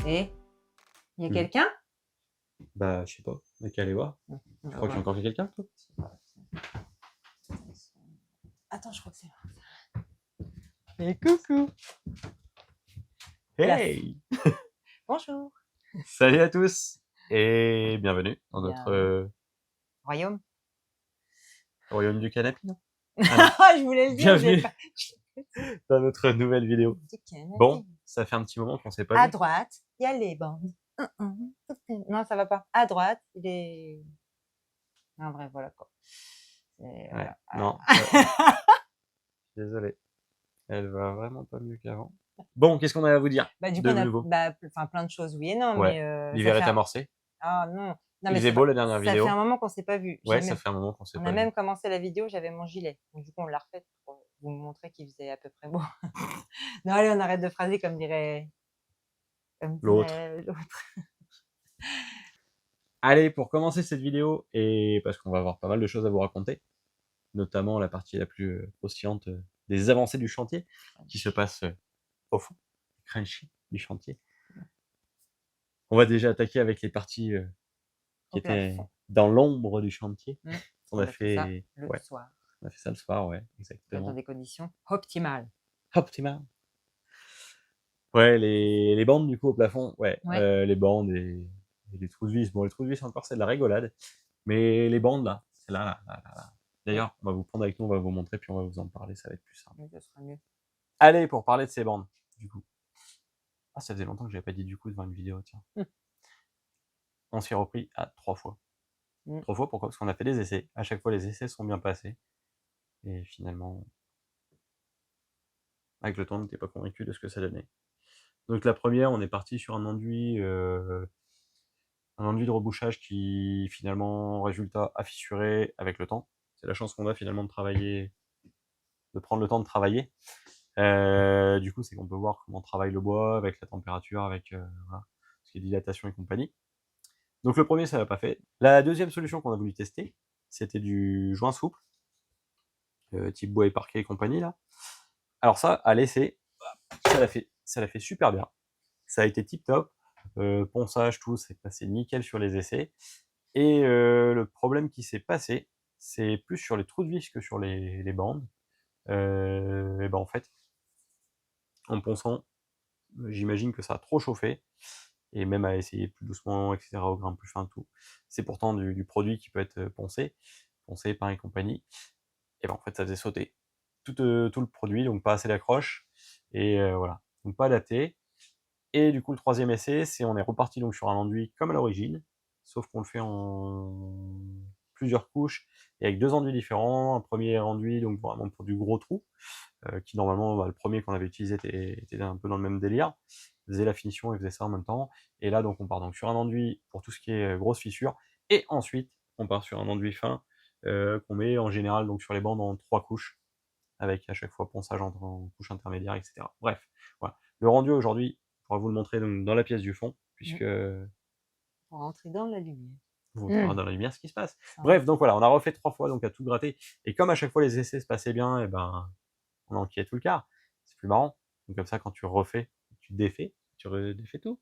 Et il y a Mmh. quelqu'un? Bah, je sais pas, on a qu'à aller voir. On Tu va crois qu'il y a voir. encore quelqu'un, toi? Attends, je crois que c'est là. Et coucou! Place. Hey! Bonjour. Salut à tous et bienvenue dans notre Royaume. royaume du canapé, non? Je voulais le dire, j'ai Bienvenue pas. dans notre nouvelle vidéo. Du canapé. Bon, ça fait un petit moment qu'on s'est pas À vu. droite, il y a les bandes. Non, ça va pas. À droite, il est. Non, bref, voilà quoi. Ouais, Voilà. non, désolé. Elle va vraiment pas mieux qu'avant. Bon, qu'est-ce qu'on a à vous dire Bah, du coup, de on a nouveau? enfin, plein de choses, oui et non, Ouais, mais ça l'hiver fait est amorcé. Ah non, non, Il mais faisait c'est beau vrai. la dernière Ça fait un vidéo. moment qu'on s'est pas vu. Ouais, ça fait un moment qu'on s'est On pas a vu. même commencé la vidéo, j'avais mon gilet. Donc, du coup, on l'a refait pour vous montrer qu'il faisait à peu près beau. Non, allez, on arrête de phraser comme dirait L'autre. l'autre. Allez, pour commencer cette vidéo, et parce qu'on va avoir pas mal de choses à vous raconter, notamment la partie la plus croustillante des avancées du chantier, qui se passe au fond, crunchy du chantier. On va déjà attaquer avec les parties qui Au étaient plafond. dans l'ombre du chantier. On a fait ça le ouais, soir, on a fait ça le soir, ouais, dans exactement. des conditions optimales. Optimal. Ouais, les bandes du coup au plafond, ouais, Ouais. les bandes et les trous de vis. Bon, les trous de vis encore c'est de la rigolade, mais les bandes là, c'est là. D'ailleurs, on va vous prendre avec nous, on va vous montrer, puis on va vous en parler, ça va être plus simple. Oui, ça sera mieux. Allez, pour parler de ces bandes, du coup. Ah, ça faisait longtemps que j'avais pas dit du coup devant une vidéo, tiens. On s'y est repris à 3 fois. 3 fois, pourquoi? Parce qu'on a fait des essais. À chaque fois, les essais sont bien passés. Et finalement, avec le temps, on n'était pas convaincu de ce que ça donnait. Donc la première, on est parti sur un enduit de rebouchage qui, finalement, résultat, a fissuré avec le temps. C'est la chance qu'on a finalement de travailler, de prendre le temps de travailler. Du coup, c'est qu'on peut voir comment travaille le bois, avec la température, avec voilà, ce qui est dilatation et compagnie. Donc le premier, ça l'a pas fait. La deuxième solution qu'on a voulu tester, c'était du joint souple, type bois et parquet et compagnie là. Alors ça, à l'essai, ça l'a fait super bien. Ça a été tip top. Ponçage, tout, c'est passé nickel sur les essais. Et le problème qui s'est passé, c'est plus sur les trous de vis que sur les bandes. Et ben en fait, en ponçant, j'imagine que ça a trop chauffé. Et même à essayer plus doucement, etc., au grain plus fin, tout. C'est pourtant du produit qui peut être poncé, pain et compagnie. Et ben en fait, ça faisait sauter tout le produit, donc pas assez d'accroche. Et voilà, donc pas adapté. Et du coup, le troisième essai, c'est on est reparti donc sur un enduit comme à l'origine, sauf qu'on le fait en plusieurs couches et avec 2 enduits différents. Un premier enduit, donc vraiment pour du gros trou, qui normalement, le premier qu'on avait utilisé était un peu dans le même délire. Il faisait la finition et faisait ça en même temps. Et là, donc on part donc sur un enduit pour tout ce qui est grosse fissure. Et ensuite, on part sur un enduit fin qu'on met en général donc sur les bandes en 3 couches, avec à chaque fois ponçage en couche intermédiaire, etc. Bref, voilà. Le rendu aujourd'hui, on pourra vous le montrer donc dans la pièce du fond, puisque Pour rentrer dans la lumière. vous verrez dans la lumière ce qui se passe. Ça Bref, donc voilà, on a refait 3 fois, donc à tout gratter. Et comme à chaque fois les essais se passaient bien, et ben on enquillait tout le quart. C'est plus marrant. Donc comme ça, quand tu refais, tu défais, tu redéfais tout.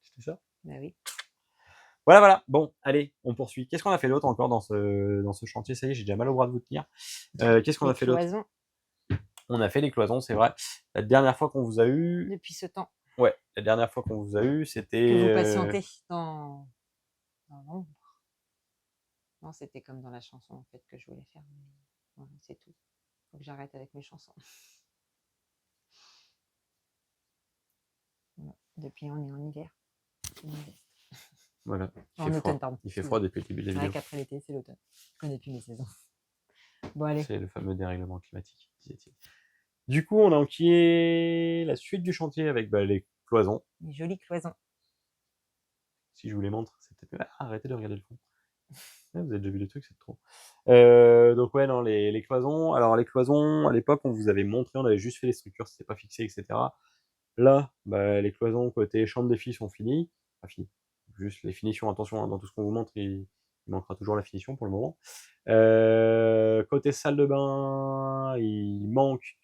C'était ça. Bah oui. Voilà, voilà. Bon, allez, on poursuit. Qu'est-ce qu'on a fait d'autre encore dans ce chantier? Ça y est, j'ai déjà mal au bras de vous tenir. Qu'est-ce qu'on a fait d'autre? Cloisons. On a fait les cloisons, c'est vrai. La dernière fois qu'on vous a eu, Depuis ce temps ouais, la dernière fois qu'on vous a eu, c'était que vous patientez dans l'ombre. Non, c'était comme dans la chanson en fait que je voulais faire. Mais voilà, c'est tout. Faut que j'arrête avec mes chansons. Voilà. Depuis, on est en hiver. Voilà. En automne, pardon. Il fait froid depuis le début de la vidéo. Qu'après l'été, c'est l'automne. Je connais plus mes saisons. Bon, allez. C'est le fameux dérèglement climatique, disait-il. Du coup, on a enquillé la suite du chantier avec les cloisons. Les jolies cloisons. Si je vous les montre, c'était... Ah, arrêtez de regarder le fond. Ah, vous avez déjà vu le truc, c'est trop. Donc ouais, non, les cloisons. Alors les cloisons, à l'époque, on vous avait montré, on avait juste fait les structures, c'était pas fixé, etc. Là, les cloisons côté chambre des filles sont finies. Pas finies. Juste les finitions, attention, hein, dans tout ce qu'on vous montre, il manquera toujours la finition pour le moment. Côté salle de bain, il manque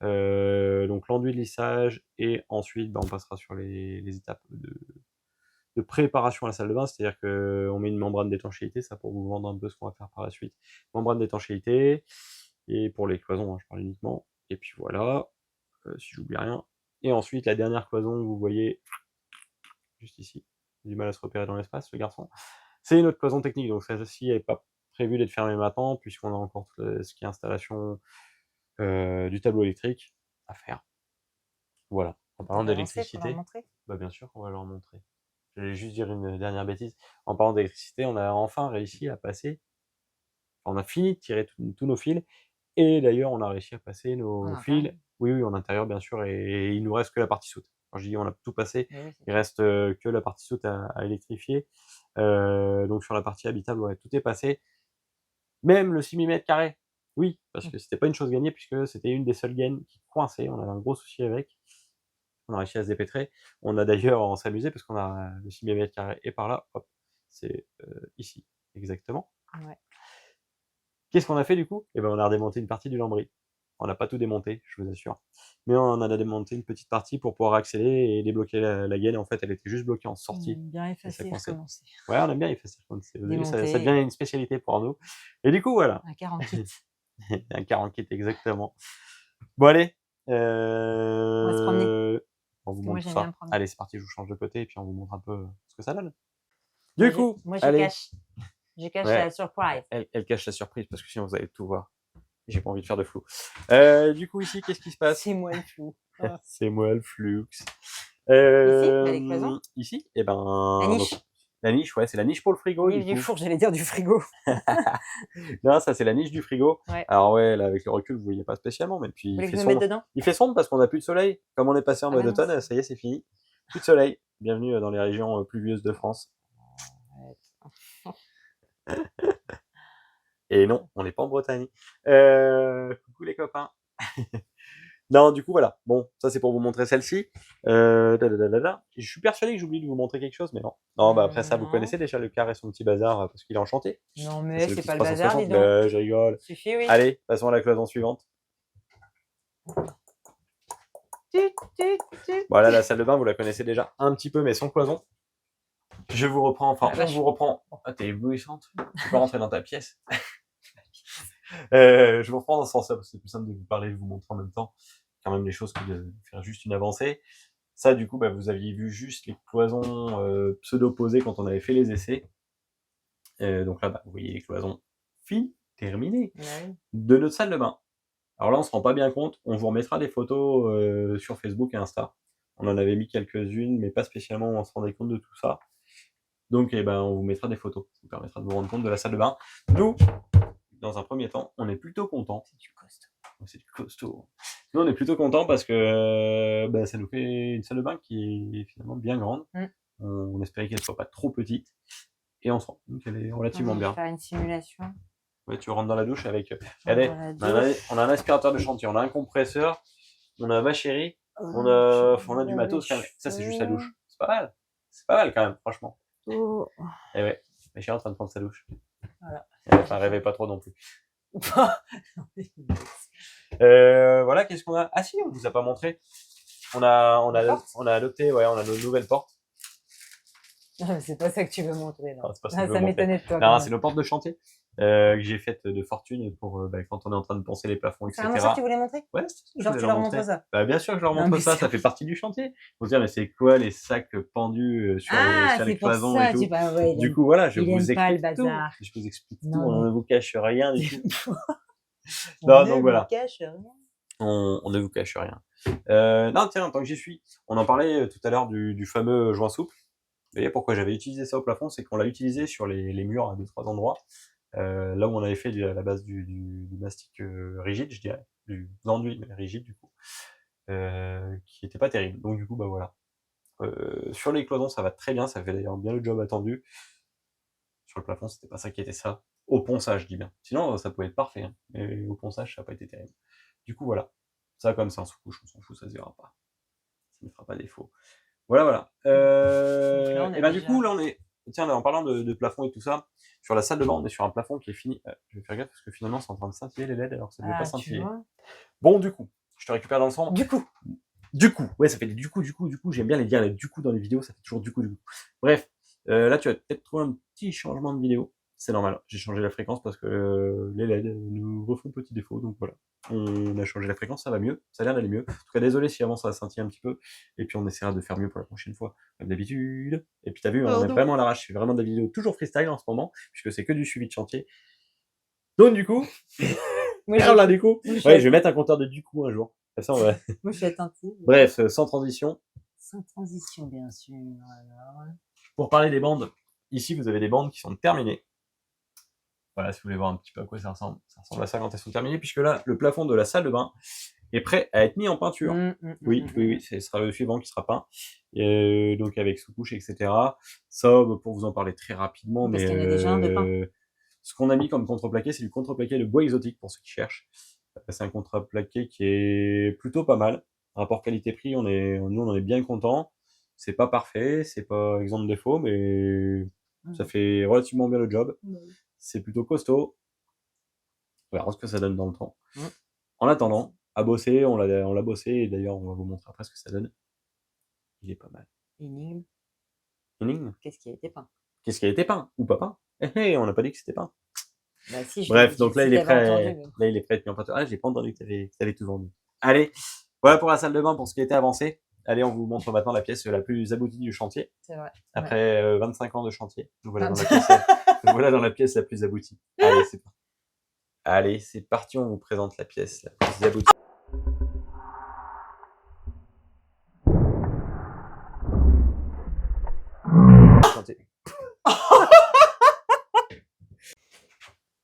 Donc l'enduit de lissage et ensuite, on passera sur les étapes de préparation à la salle de bain. C'est-à-dire qu'on met une membrane d'étanchéité, ça pour vous vendre un peu ce qu'on va faire par la suite. Membrane d'étanchéité et pour les cloisons, je parle uniquement. Et puis voilà, si j'oublie rien. Et ensuite, la dernière cloison que vous voyez juste ici, j'ai du mal à se repérer dans l'espace, le garçon. C'est une autre cloison technique, donc celle-ci n'est pas prévue d'être fermée maintenant, puisqu'on a encore ce qui est installation du tableau électrique à faire. Voilà. En parlant d'électricité, bien sûr qu'on va leur montrer. J'allais juste dire une dernière bêtise. En parlant d'électricité, on a enfin réussi à passer, on a fini de tirer tous nos fils, et d'ailleurs on a réussi à passer nos fils, oui, en intérieur bien sûr, et il nous reste que la partie soute. Quand je dis on a tout passé, il reste que la partie soute à électrifier. Donc sur la partie habitable, ouais, tout est passé. Même le 6 mm², oui, parce que c'était pas une chose gagnée, puisque c'était une des seules gaines qui coinçait, on avait un gros souci avec. On a réussi à se dépêtrer. On a d'ailleurs, on s'est amusé parce qu'on a le 6 mm² et par là, hop, c'est ici, exactement. Ouais. Qu'est-ce qu'on a fait du coup? On a redémonté une partie du lambris. On n'a pas tout démonté, je vous assure. Mais on en a démonté une petite partie pour pouvoir accélérer et débloquer la gaine. En fait, elle était juste bloquée en sortie. Bien effacé et recommencer. Ouais, on a bien effacé et recommencer. Vous avez vu, ça devient une spécialité pour nous. Et du coup, voilà. Un 40 kit. Un 40 kit, exactement. Bon, allez. On va se promener. On vous montre ça. Allez, c'est parti, je vous change de côté et puis on vous montre un peu ce que ça donne. Du coup, moi, je cache. Je cache la surprise. Elle cache la surprise parce que sinon vous allez tout voir. J'ai pas envie de faire de flou. Du coup, ici, qu'est-ce qui se passe? C'est moi le flou. C'est moi le flux. Ici, la niche. La niche, ouais, c'est la niche pour le frigo. La niche du four, j'allais dire du frigo. Non, ça c'est la niche du frigo. Ouais. Alors ouais, là avec le recul, vous voyez pas spécialement, mais puis il fait sombre. Dedans il fait sombre parce qu'on a plus de soleil. Comme on est passé en mode automne, ça y est, c'est fini. Plus de soleil. Bienvenue dans les régions pluvieuses de France. Et non, on n'est pas en Bretagne. Coucou les copains. Non, du coup, voilà. Bon, ça c'est pour vous montrer celle-ci. Je suis persuadé que j'oublie de vous montrer quelque chose, mais non. Non, après ça, vous connaissez déjà le carré, son petit bazar, parce qu'il est enchanté. Non, mais c'est pas le bazar, dis donc. Je rigole. Suffit, oui. Allez, passons à la cloison suivante. Voilà, la salle de bain, vous la connaissez déjà un petit peu, mais sans cloison. Je vous reprends, on vous reprend. Ah, t'es éblouissante. Tu peux rentrer dans ta pièce. Je vous reprends dans ce sens-là, parce que c'est plus simple de vous parler, de vous montrer en même temps, quand même les choses que de faire juste une avancée. Ça, du coup, vous aviez vu juste les cloisons pseudo-posées quand on avait fait les essais. Donc là, vous voyez les cloisons finies, terminées, de notre salle de bain. Alors là, on se rend pas bien compte. On vous remettra des photos sur Facebook et Insta. On en avait mis quelques-unes, mais pas spécialement où on se rendait compte de tout ça. Donc, on vous mettra des photos. Ça vous permettra de vous rendre compte de la salle de bain. Nous, dans un premier temps, on est plutôt content. C'est du costaud. C'est du costaud. Nous, on est plutôt content parce que ça nous fait une salle de bain qui est finalement bien grande. On espérait qu'elle soit pas trop petite. Et on se rend compte qu'elle est relativement bien. On va faire une simulation. Ouais, tu rentres dans la douche avec. Regardez, on a un aspirateur de chantier, on a un compresseur, on a ma chérie, on a du matos. Ça, c'est juste la douche. C'est pas mal. C'est pas mal quand même, franchement. Oh. Et ouais, ma chérie est en train de prendre sa douche. Voilà. Enfin, rêvez pas trop non plus. Voilà, qu'est-ce qu'on a? Ah si, on vous a pas montré. On a adopté, ouais, on a nos nouvelles portes. C'est pas ça que tu veux montrer, non. Ça m'étonnait de toi. Non, c'est nos portes de chantier que j'ai faites de fortune pour quand on est en train de poncer les plafonds, etc. C'est vraiment ça que tu voulais montrer? Ouais, genre tu leur montres ça? Bien sûr que je leur montre ça, ça fait partie du chantier. Faut se dire, mais c'est quoi les sacs pendus sur les cloisons et tout. Du coup, voilà, je vous explique tout. Je vous explique tout, on ne vous cache rien du tout. Non, donc voilà. On ne vous cache rien. Non, tiens, tant que j'y suis, on en parlait tout à l'heure du fameux joint souple. Vous voyez pourquoi j'avais utilisé ça au plafond, c'est qu'on l'a utilisé sur les murs à 2-3 endroits. Là où on avait fait à la base du mastic rigide, je dirais, du enduit mais rigide du coup, qui était pas terrible. Donc du coup, voilà. Sur les cloisons, ça va très bien, ça fait d'ailleurs bien le job attendu. Sur le plafond, c'était pas ça qui était ça. Au ponçage, je dis bien. Sinon, ça pouvait être parfait, hein. Mais au ponçage, ça n'a pas été terrible. Du coup, voilà. Ça, comme ça, en sous-couche, on s'en fout, ça se verra pas. Ça ne fera pas défaut. Voilà. Et du coup, là, on est. Tiens, en parlant de plafond et tout ça, sur la salle de bain, on est sur un plafond qui est fini. Je vais faire gaffe parce que finalement, c'est en train de scintiller les LED alors que ça ne devait pas scintiller. Bon, du coup, Je te récupère dans le sang. Du coup. Du coup, ouais, ça fait du coup, j'aime bien les dire, les du coup dans les vidéos, ça fait toujours du coup. Bref, là, tu vas peut-être trouver un petit changement de vidéo. C'est normal, j'ai changé la fréquence parce que les LED nous refont petit défaut, donc voilà. On a changé la fréquence, ça va mieux, ça a l'air d'aller mieux. En tout cas, désolé si avant ça a scintillé un petit peu, et puis on essaiera de faire mieux pour la prochaine fois, comme d'habitude. Et puis t'as vu, on est vraiment à l'arrache, je fais vraiment des vidéos toujours freestyle en ce moment, puisque c'est que du suivi de chantier. Donc du coup, là du coup, ouais, je vais mettre un compteur de du coup un jour. De toute façon, ouais. Moi, je suis attentive. Bref, sans transition. Sans transition, bien sûr. Alors... Pour parler des bandes, ici vous avez des bandes qui sont terminées. Voilà, si vous voulez voir un petit peu à quoi ça ressemble à ça quand elles sont terminées, puisque là, le plafond de la salle de bain est prêt à être mis en peinture. Oui, ce sera le suivant qui sera peint. Donc avec sous-couche, etc. Ça, pour vous en parler très rapidement, parce qu'il y en a déjà un de peint. Ce qu'on a mis comme contreplaqué, c'est du contreplaqué de bois exotique pour ceux qui cherchent. C'est un contreplaqué qui est plutôt pas mal. Rapport qualité-prix, nous on en est bien content. C'est pas parfait, c'est pas exempt de défaut, mais ça fait relativement bien le job. C'est plutôt costaud. On verra ce que ça donne dans le temps. En attendant, à bosser, on l'a bossé, et d'ailleurs on va vous montrer après ce que ça donne. Il est pas mal. Énigme. Qu'est-ce qui a été peint? Qu'est-ce qui a été peint ou pas peint? On n'a pas dit que c'était peint. Bah, si, bref, donc là il est prêt. Là il est prêt à être mis en peinture. Ah, j'ai pas entendu que t'avais tout vendu. Allez, voilà pour la salle de bain, pour ce qui a été avancé. Allez, on vous montre maintenant la pièce la plus aboutie du chantier. C'est vrai. Après 25 ans de chantier. Nous voilà dans la pièce la plus aboutie. Allez, c'est parti. Allez, c'est parti, on vous présente la pièce la plus aboutie.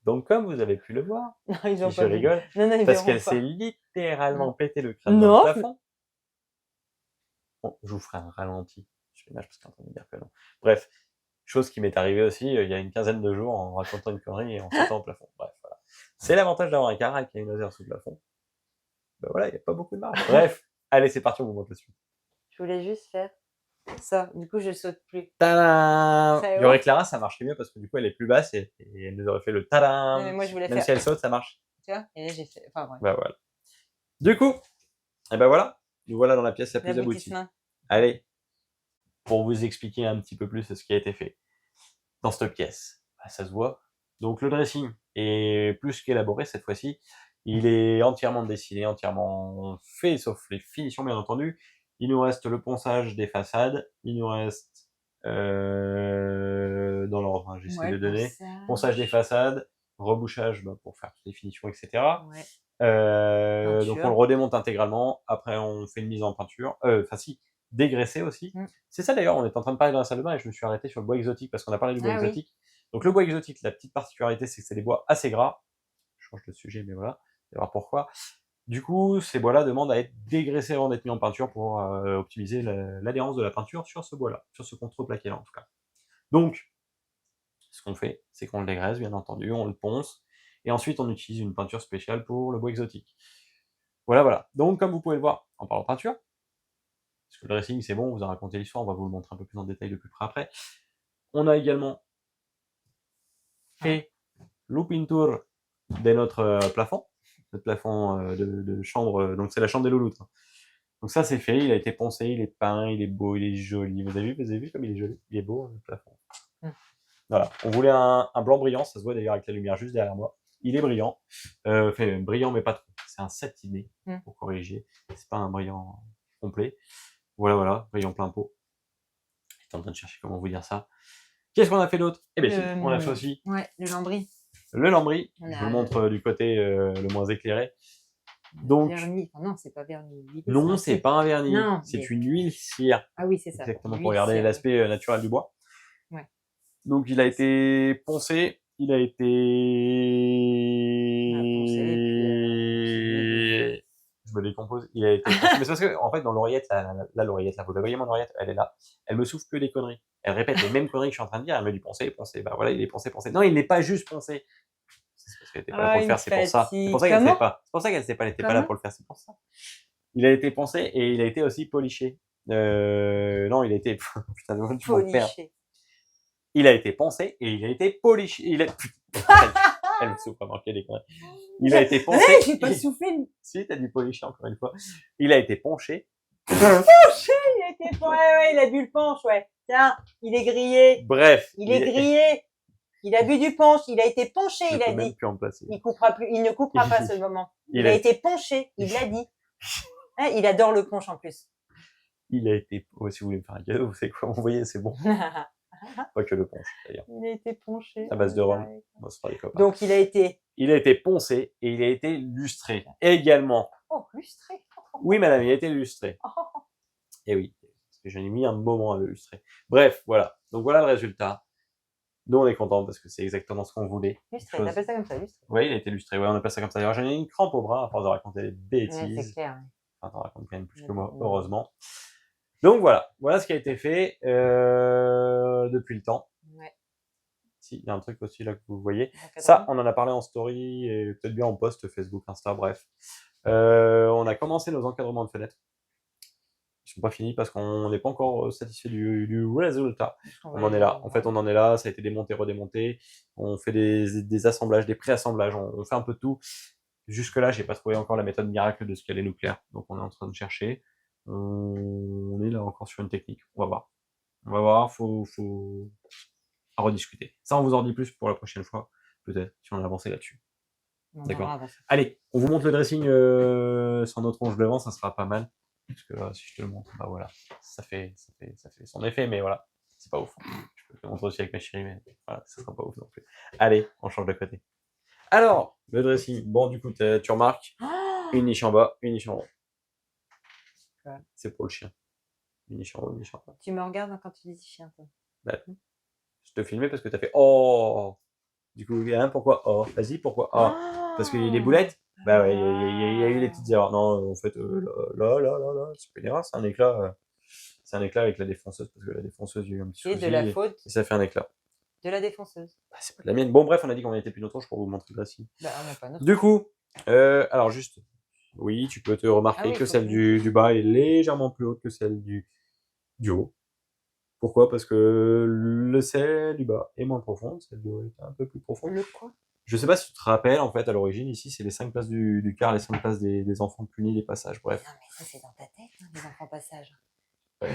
Donc, comme vous avez pu le voir, je rigole, parce qu'elle s'est littéralement pété le crâne dans le plafond. Bon, je vous ferai un ralenti. Je fais parce qu'en train de dire que non. Bref, chose qui m'est arrivée aussi il y a une quinzaine de jours en racontant une connerie et en sautant au plafond. Bref, voilà. C'est l'avantage d'avoir un carac qui a une laser sous le plafond. Ben voilà, il n'y a pas beaucoup de marge. Bref, allez, c'est parti, on vous montre la suite. Je voulais juste faire ça, du coup je saute plus. Tadam! Il y aurait Clara, ça marcherait mieux parce que du coup elle est plus basse et elle nous aurait fait le tadam. Mais moi je voulais même si elle saute, ça marche. Tu vois? Et là j'ai fait. Enfin bref. Bah voilà. Du coup, et ben voilà, nous voilà dans la pièce la plus aboutie. Allez, pour vous expliquer un petit peu plus ce qui a été fait dans cette pièce. Bah, ça se voit. Donc le dressing est plus qu'élaboré cette fois-ci. Il est entièrement dessiné, entièrement fait, sauf les finitions bien entendu. Il nous reste le ponçage des façades. Il nous reste, dans l'ordre, j'essaie de donner, ponçage des façades, rebouchage pour faire toutes les finitions, etc. Donc on le redémonte intégralement. Après on fait une mise en peinture. Enfin si, dégraisser aussi. C'est ça d'ailleurs, on est en train de parler dans la salle de bain et je me suis arrêté sur le bois exotique parce qu'on a parlé du bois exotique. Donc le bois exotique, la petite particularité, c'est que c'est des bois assez gras. Je change de sujet, mais voilà, vous allez voir pourquoi. Du coup, ces bois-là demandent à être dégraissés avant d'être mis en peinture pour optimiser l'adhérence de la peinture sur ce bois-là, sur ce contreplaqué-là en tout cas. Donc, ce qu'on fait, c'est qu'on le dégraisse, bien entendu, on le ponce, et ensuite on utilise une peinture spéciale pour le bois exotique. Voilà. Donc, comme vous pouvez le voir, en parlant de peinture, parce que le dressing c'est bon, on vous a raconté l'histoire, on va vous le montrer un peu plus en détail de plus près après. On a également fait l'oupinture de notre plafond. Notre plafond de chambre, donc c'est la chambre des louloutes. Donc ça c'est fait, il a été poncé, il est peint, il est beau, il est joli. Vous avez vu comme il est joli? Il est beau le plafond. Voilà, on voulait un blanc brillant, ça se voit d'ailleurs avec la lumière juste derrière moi. Il est brillant, enfin brillant mais pas trop. C'est un satiné pour corriger. C'est pas un brillant complet. Voilà, brillant plein pot. J'étais en train de chercher comment vous dire ça. Qu'est-ce qu'on a fait d'autre? Eh bien, on a fait aussi. Ouais, le lambris. Le lambris, je vous montre du côté le moins éclairé. Donc, vernis. Oh non, c'est pas vernis. Non, c'est pas un vernis. C'est une huile cire. Ah oui, c'est ça. Exactement, pour regarder l'aspect naturel du bois. Ouais. Donc, il a été poncé. Il a été... Je me décompose. Il a été poncé. Mais c'est parce que, en fait, dans l'oreillette, l'oreillette, là, vous la voyez, mon oreillette, elle est là. Elle me souffle que des conneries. Elle répète les mêmes conneries que je suis en train de dire. Elle me dit poncer. Bah voilà, il est poncé. Non, il n'est pas juste poncé. C'est parce qu'elle n'était pas là pour le faire, c'est pour ça. C'est pour ça qu'elle ne sait pas. C'est pour ça qu'elle n'était pas là pour le faire, c'est pour ça. Il a été poncé et il a été aussi poliché. Non, il a été... Putain, tu m'en perds. Il a été poncé et il a été poliché. Elle me souffle à manquer des conneries. Il a été poncé. Ouais, j'ai pas soufflé. Si, t'as dit poliché encore une fois. Il a été ponché. Il a été ouais, il a bu le punch, ouais. Tiens, il est grillé. Bref. Il est grillé. Il a bu du punch. Il a été ponché, Je il a peux même dit. plus en placer. Il ne coupera pas ce moment. Il a été ponché, il l'a dit. Hein, il adore le punch en plus. Il a été, si vous voulez me faire un cadeau, vous savez quoi m'envoyer, c'est bon. Pas que le punch, d'ailleurs. Il a été ponché. À base de rhum. On sera des copains. Donc, il a été poncé et il a été lustré. Également. Oh, lustré. Oui, madame, il a été lustré. Et oui, parce que j'en ai mis un moment à le lustrer. Bref, voilà. Donc voilà le résultat. Nous, on est contents parce que c'est exactement ce qu'on voulait. Lustré, on appelle ça comme ça, lustré. Oui, il a été lustré. Ouais, on appelle ça comme ça. D'ailleurs, j'en ai une crampe au bras à force de raconter des bêtises. Ouais, c'est clair. Enfin, t'en racontes quand même plus que moi, heureusement. Donc voilà. Voilà ce qui a été fait depuis le temps. Ouais. Si, il y a un truc aussi là que vous voyez. Ça, on en a parlé en story et peut-être bien en post Facebook, Insta, bref. On a commencé nos encadrements de fenêtres. Ils sont pas finis parce qu'on n'est pas encore satisfait du résultat. On en est là. En fait, on en est là. Ça a été démonté, redémonté. On fait des assemblages, des pré-assemblages. On fait un peu de tout. Jusque-là, j'ai pas trouvé encore la méthode miracle de ce qu'elle est nucléaire. Donc, on est en train de chercher. On est là encore sur une technique. On va voir. On va voir. Faut à rediscuter. Ça, on vous en dit plus pour la prochaine fois. Peut-être, si on a avancé là-dessus. D'accord. Allez, on vous montre le dressing sur notre onge devant. Ça sera pas mal. Parce que là, si je te le montre, bah voilà, ça fait son effet, mais voilà, c'est pas ouf. Je peux te le montrer aussi avec ma chérie, mais voilà, ça sera pas ouf non plus. Allez, on change de côté. Alors, le dressing, bon, du coup, tu remarques une niche en bas, une niche en haut. Ouais. C'est pour le chien. Une niche en haut, une niche en bas. Tu me regardes quand tu dis chien, toi. Bah, je te filmais parce que t'as fait oh. Du coup, pourquoi oh? Vas-y, pourquoi oh? Parce qu'il y a les boulettes. Bah ouais, il y a eu des petites erreurs. Non, en fait, là, c'est pas une erreur, c'est un éclat. C'est un éclat avec la défonceuse, parce que la défonceuse, il y a eu un petit souci. Et de la faute. Et ça fait un éclat. De la défonceuse. Bah, c'est pas de la mienne. Bon, bref, on a dit qu'on était plus notre onge pour vous montrer le dressing. Bah, on n'a pas notre. Du coup, alors juste, oui, tu peux te remarquer que celle du bas est légèrement plus haute que celle du haut. Pourquoi? Parce que celle du bas est moins profonde, celle du haut est un peu plus profonde. Le quoi? Je sais pas si tu te rappelles, en fait, à l'origine, ici, c'est les 5 places du quart, les 5 places des enfants punis, les passages, bref. Non, mais ça, c'est dans ta tête, hein, les enfants passages. Ouais,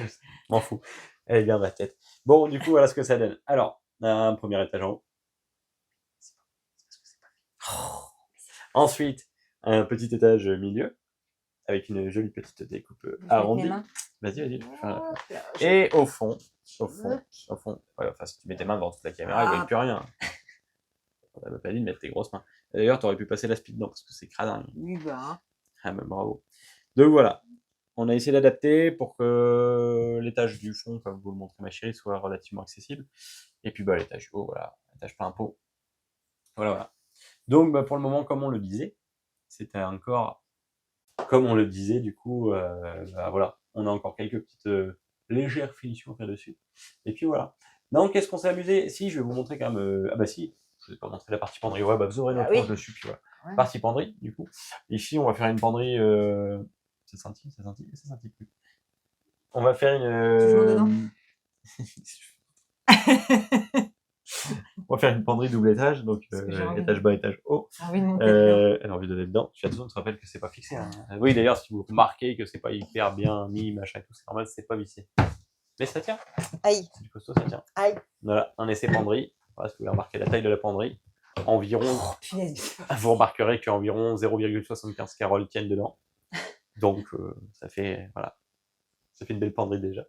m'en fous. Elle est bien dans ma tête. Bon, du coup, voilà ce que ça donne. Alors, un premier étage en haut. Ensuite, un petit étage milieu, avec une jolie petite découpe arrondie. Vas-y. Et au fond, ouais, enfin, si tu mets tes mains devant toute la caméra, il ne voit plus rien. On t'avait pas dit de mettre tes grosses mains. D'ailleurs, tu aurais pu passer la speed dedans, parce que c'est cradin. Oui, bah. Ah, ben bravo. Donc voilà. On a essayé d'adapter pour que l'étage du fond, comme vous le montrez ma chérie, soit relativement accessible. Et puis bah, l'étage du haut, voilà. L'étage plein pot. Voilà. Donc bah, pour le moment, comme on le disait, c'était encore comme on le disait, du coup, bah, voilà. On a encore quelques petites légères finitions à faire dessus. Et puis voilà. Donc, qu'est-ce qu'on s'est amusé? Si, je vais vous montrer quand même. Ah bah si, je vais pas montrer la partie penderie. Ouais, bah vous aurez notre onge dessus, puis voilà. Ouais. Partie penderie, du coup. Ici, on va faire une penderie. Ça scintille plus. On va faire une. On va faire une penderie double étage, donc étage bas, étage haut. Elle a envie de donner dedans. Tu as besoin de te rappeler que c'est pas fixé. Hein. Oui, d'ailleurs, si vous remarquez que c'est pas hyper bien mis, machin, tout, c'est normal, c'est pas vissé. Mais ça tient. Aïe. C'est du costaud, ça tient. Aïe. Voilà, un essai penderie. Voilà, si vous voulez remarquer la taille de la penderie. Environ. Vous remarquerez qu'environ 0,75 caroles tiennent dedans. Donc, ça fait, voilà. Ça fait une belle penderie déjà.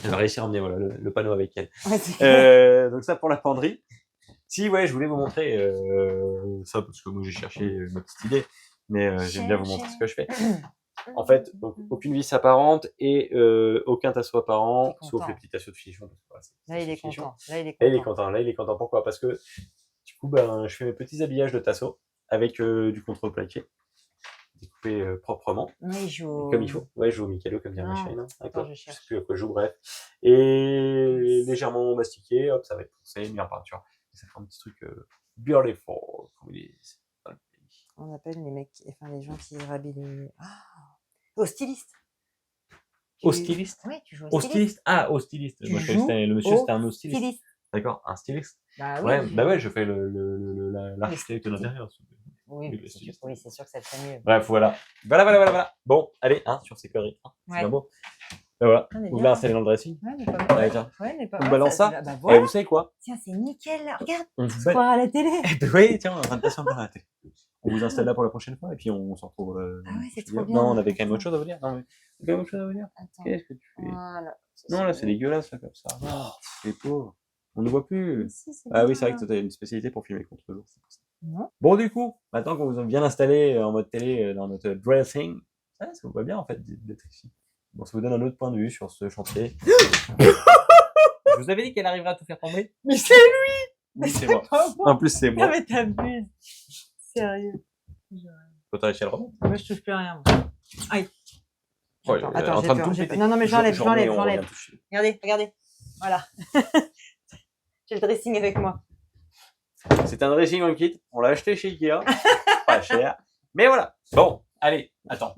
Elle va réussir à emmener voilà, le panneau avec elle. Ouais, donc ça pour la penderie. Si, ouais, je voulais vous montrer ça parce que moi j'ai cherché ma petite idée, mais j'aime bien vous montrer ce que je fais. En fait, donc, aucune vis apparente et aucun tasseau apparent, sauf les petits tasseaux de finition. Parce que, voilà, là, il est content. Là, il est content. Pourquoi? Parce que du coup, ben, je fais mes petits habillages de tasseaux avec du contreplaqué. Découpé proprement, comme il faut. Ouais, je joue au Mikado comme dirait ma chérie, non? Je sais plus à quoi je joue, bref. Et légèrement mastiqué, hop, ça va être foncé, mis en peinture. Et ça fait un petit truc beautiful, comme ils disent dans le pays. On appelle les mecs, enfin les gens qui rhabillent les... au styliste. Au styliste? Oui, tu joues au styliste. Styliste. Ah, au styliste. Je crois que le monsieur, c'était un styliste. D'accord, un styliste. Bah oui. Ouais, bah ouais, je fais l'architecte de l'intérieur. Oui, Oui, c'est c'est sûr, juste. oui, c'est sûr que ça te fait mieux. Bref, voilà. Voilà. Bon, allez, sur ces conneries. C'est Ouais. pas beau. Ben voilà. On est Donc bien, là, hein. installé dans le dressing. Ouais, mais pas mal. Allez, Ouais, tiens. ouais, mais pas On mal. balance ça. Bah Et voilà. vous savez quoi? Tiens, c'est nickel, là. Regarde. On Tu vous te met... croiras à la télé. Oui, tiens, on est en train de passer un peu à la télé. On vous installe là pour la prochaine fois et puis on se retrouve Ah ouais, c'est prochaine trop vidéo. bien. Non, on avait quand même Attends. autre chose à vous dire. Non, mais il y a quand même autre chose à vous dire. Attends. Qu'est-ce que tu fais? Voilà. Ça, Non, là, c'est mieux. dégueulasse, là, comme ça. Non, les pauvres. On ne voit plus. Mais si, c'est Ah oui, bien, c'est vrai que là. toi, t'as une spécialité pour filmer contre le jour. C'est pour ça. Non. Bon, du coup, maintenant qu'on vous a bien installé en mode télé dans notre dressing, ça vous va bien, en fait, d'être ici. Bon, ça vous donne un autre point de vue sur ce chantier. Je vous avais dit qu'elle arriverait à tout faire tomber. Mais c'est lui. Oui, c'est moi. Pas moi. En plus, c'est moi. Non, mais t'abuses. Sérieux. Faut t'arriver à le remettre. Moi, je touche plus à rien. Moi. Aïe. Ouais, Attends, en j'ai train de peur, tout j'ai péter. peur. Non, mais j'enlève. On vient toucher. Regardez. Voilà. J'ai le dressing avec moi. C'est un dressing en kit. On l'a acheté chez Ikea. Pas cher. Mais voilà. Bon, allez, attends.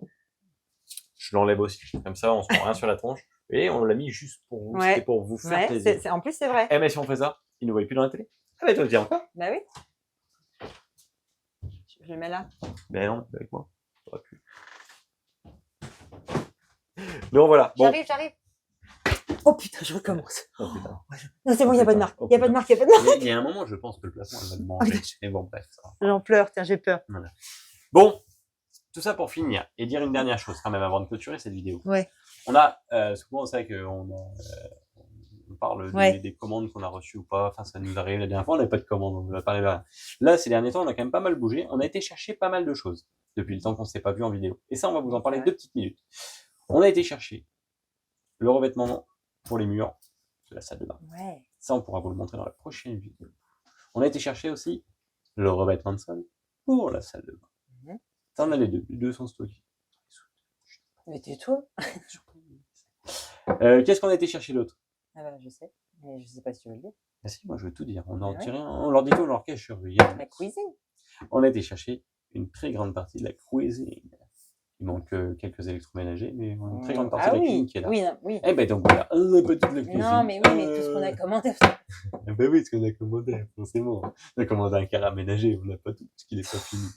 Je l'enlève aussi. Comme ça, on se prend rien sur la tronche. Et on l'a mis juste pour vous. Ouais. C'était pour vous faire Ouais, plaisir. en plus, c'est vrai. Eh, mais si on fait ça, ils ne voient plus dans la télé. Ah, mais toi, dis encore. Bah oui. Je le mets là. Ben non, avec moi. J'aurais pu. Non, voilà. Bon. J'arrive. Oh putain, je recommence. Oh putain. Non, c'est bon, il n'y a pas de marque. Oh, Il n'y a pas de marque, il n'y a pas de marque. Il y a un moment, je pense que le plafond, elle va le manger. Mais bon, bref, ça va. J'en pleure, tiens, j'ai peur. Voilà. Bon, tout ça pour finir et dire une dernière chose quand même avant de clôturer cette vidéo. Ouais. On a souvent, c'est vrai qu'on on parle Ouais. des commandes qu'on a reçues ou pas. Enfin, ça nous arrive. La dernière fois, on n'avait pas de commandes. On va parler là. Là, ces derniers temps, on a quand même pas mal bougé. On a été chercher pas mal de choses depuis le temps qu'on ne s'est pas vu en vidéo. Et ça, on va vous en parler 2 petites minutes. On a été chercher le revêtement pour les murs de la salle de bain. Ouais. Ça, on pourra vous le montrer dans la prochaine vidéo. On a été chercher aussi le revêtement de sol pour la salle de bain. Mhm. Ça, on a les deux. Les deux sont stockés. Mais tais-toi. Qu'est-ce qu'on a été chercher d'autre? Ah bah, je sais. Mais je sais pas si tu veux le dire. Ah si, moi je veux tout dire. On Ah en ouais. dit rien. On leur dit tout, on leur cache. Regarde. La cuisine. On a été chercher une très grande partie de la cuisine. Il manque quelques électroménagers, mais une très grande partie de la cuisine qui est là. Oui, oui. Eh ben donc voilà, un petit de la cuisine. Non, mais oui, mais tout ce qu'on a commandé. Eh ben oui, ce qu'on a commandé, forcément. On a commandé un car aménagé, on n'a pas tout, parce qu'il n'est pas fini.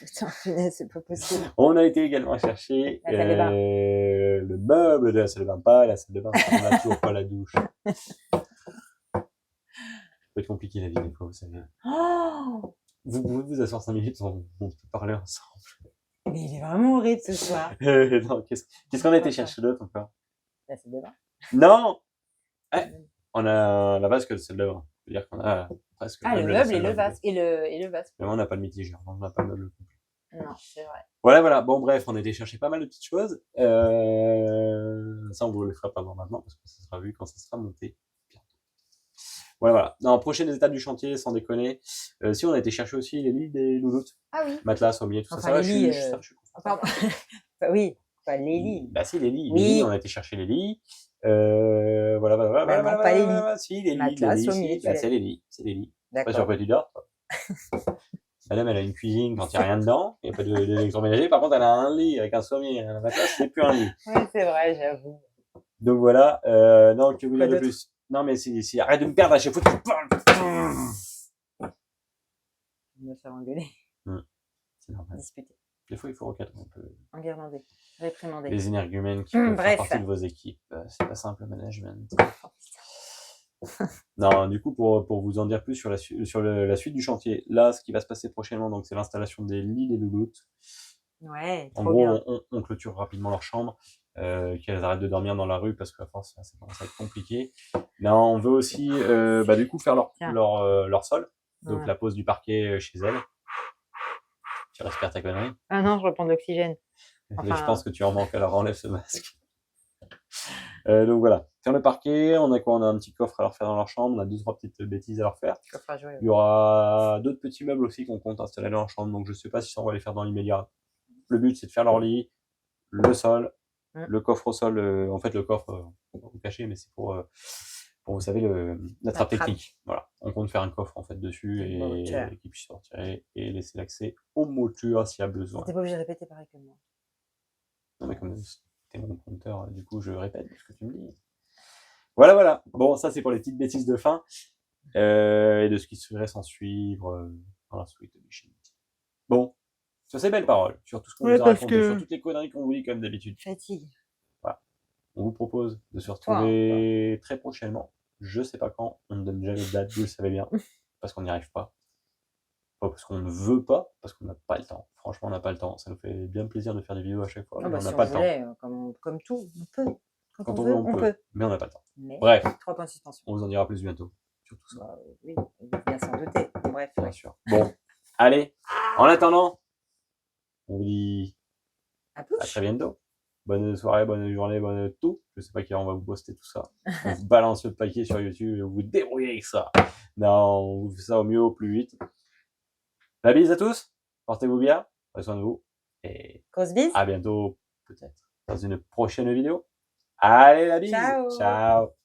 Putain, punaise, c'est pas possible. On a été également chercher La salle de bain. le meuble de la salle de bain, pas la salle de bain, on n'a toujours pas la douche. Ça peut être compliqué la vie des fois, vous savez. Oh, Vous pouvez vous asseoir 5 minutes, on peut parler ensemble. mais il est vraiment horrible ce soir. Non, qu'est-ce qu'on a été chercher d'autre encore? La salle de bain. Non! On a la vasque de salle de bain. C'est-à-dire qu'on a presque Ah, le de la meuble salle et de le bain. vase. Et le vase. Mais on n'a pas le mitigeur, donc on n'a pas le meuble complet. Non, c'est vrai. Voilà. Bon, bref, on a été chercher pas mal de petites choses. Ça, on vous le fera pas voir maintenant parce que ça sera vu quand ça sera monté. Bientôt. Voilà. Dans la prochaine étape du chantier, sans déconner. Si on a été chercher aussi les lits des louloutes. Ah oui. Matelas, sommier, tout Enfin, ça. Ça va, les je lits, suis Pardon. Bah oui, pas les lits. Bah si, les lits. Oui. Les lits, on a été chercher les lits. Voilà. Bah non, pas les lits. Si, les lits, Matelas, les lits. sommier, Si. tu Bah, l'as c'est les lits. C'est les lits. Pas sur D'accord. quoi tu dors. Madame, elle a une cuisine quand il n'y a rien dedans. Il n'y a pas d'électroménager. Par contre, elle a un lit avec un sommier et un matelas. C'est plus un lit. Oui, c'est vrai, j'avoue. Donc voilà. Non, que vous dire Quoi de plus? Non, mais si, arrête de me perdre à chaque fois que tu parles. On va me faire engueuler. C'est normal. Disputer. Des fois, il faut recadrer un peu Enguirlander. Réprimander. les énergumènes qui peuvent bref. faire partie de vos équipes. C'est pas simple, le management. Non, du coup, pour vous en dire plus sur la suite du chantier, là, ce qui va se passer prochainement, donc c'est l'installation des lits des louloutes. Ouais, En trop gros, bien. on clôture rapidement leur chambre, qu'elles arrêtent de dormir dans la rue parce qu'à force, ça commence à être compliqué. Mais on veut aussi, du coup, faire leur sol, donc Ouais. la pose du parquet chez elles. Tu respires ta connerie. Ah non, je reprends de l'oxygène. Mais je pense que tu en manques, alors enlève ce masque. Donc voilà, faire le parquet, on a quoi? On a un petit coffre à leur faire dans leur chambre, on a 2-3 petites bêtises à leur faire. Coffre à jouer. Il y aura d'autres petits meubles aussi qu'on compte installer dans leur chambre, donc je sais pas si ça on va les faire dans l'immédiat. Le but c'est de faire leur lit, le sol, le coffre au sol, en fait le coffre, on va vous cacher, mais c'est pour vous savez, la trappe technique. Voilà, on compte faire un coffre en fait dessus et qu'ils puissent sortir et laisser l'accès au moteur s'il y a besoin. T'es pas obligé de répéter pareil que moi. Non mais comme t'es mon compteur, du coup je répète ce que tu me dis. Voilà. Bon, ça c'est pour les petites bêtises de fin et de ce qui serait s'en suivre dans la suite du chaîne. Bon, sur ces belles paroles, sur tout ce qu'on Ouais, vous a parce raconté, que- sur toutes les conneries qu'on vous dit comme d'habitude. Fatigue. On vous propose de se Toi, retrouver très prochainement. Je sais pas quand, on ne donne jamais de date, vous le savez bien, parce qu'on n'y arrive pas. Pas parce qu'on ne veut pas, parce qu'on n'a pas le temps. Franchement, on n'a pas le temps. Ça nous fait bien plaisir de faire des vidéos à chaque fois, Ah mais bah, on n'a si pas on le temps. voulait, comme tout, on peut. Quand on veut, on peut. Mais on n'a pas le temps. Mais, Bref, 3 points de suspension. on vous en dira plus bientôt sur tout ça, Bah, oui, bien sans douter. Bref, bien ouais. sûr. Bon, allez, en attendant, on vous dit À à plus. très bientôt. Bonne soirée, bonne journée, bonne tout. Je sais pas qui on va vous poster tout ça. On vous balance le paquet sur YouTube et vous vous débrouillez avec ça. Non, on vous fait ça au mieux, au plus vite. La bise à tous. Portez-vous bien. Prenez soin de vous. Et Grosse bise. à bientôt, peut-être, dans une prochaine vidéo. Allez, la bise. Ciao. Ciao.